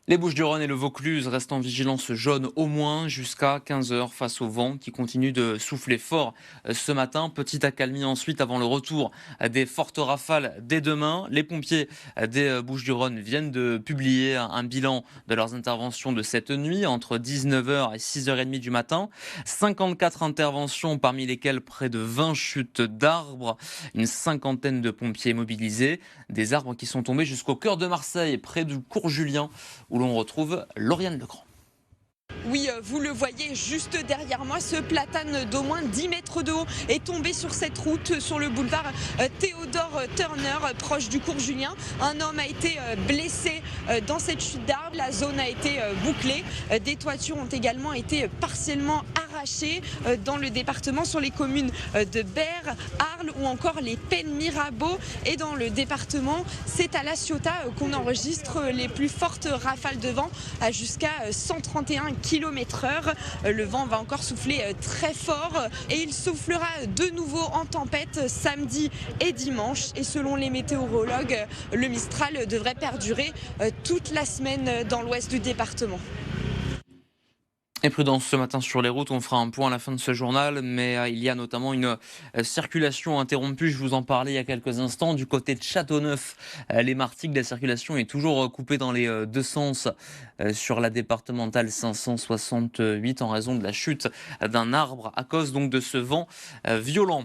Les Bouches-du-Rhône et le Vaucluse restent en vigilance jaune au moins jusqu'à 15 heures face au vent qui continue de souffler fort ce matin. Petite accalmie ensuite avant le retour des fortes rafales dès demain. Les pompiers des Bouches-du-Rhône viennent de publier un bilan de leurs interventions de cette nuit entre 19 heures et 6h30 du matin. 54 interventions parmi lesquelles près de 20 chutes d'arbres, une cinquantaine de pompiers mobilisés, des arbres qui sont tombés jusqu'au cœur de Marseille près du cours Julien où l'on retrouve Lauriane Legrand. Oui, vous le voyez juste derrière moi, ce platane d'au moins 10 mètres de haut est tombé sur cette route, sur le boulevard Théodore Turner, proche du cours Julien. Un homme a été blessé dans cette chute d'arbre. La zone a été bouclée. Des toitures ont également été partiellement arrachées dans le département sur les communes de Berre, Arles ou encore les Pennes Mirabeau. Et dans le département, c'est à La Ciotat qu'on enregistre les plus fortes rafales de vent à jusqu'à 131 km/h. Le vent va encore souffler très fort et il soufflera de nouveau en tempête samedi et dimanche. Et selon les météorologues, le Mistral devrait perdurer toute la semaine dans l'ouest du département. Et prudence ce matin sur les routes, on fera un point à la fin de ce journal, mais il y a notamment une circulation interrompue, je vous en parlais il y a quelques instants, du côté de Châteauneuf. Les Martigues, la circulation est toujours coupée dans les deux sens sur la départementale 568 en raison de la chute d'un arbre à cause donc de ce vent violent.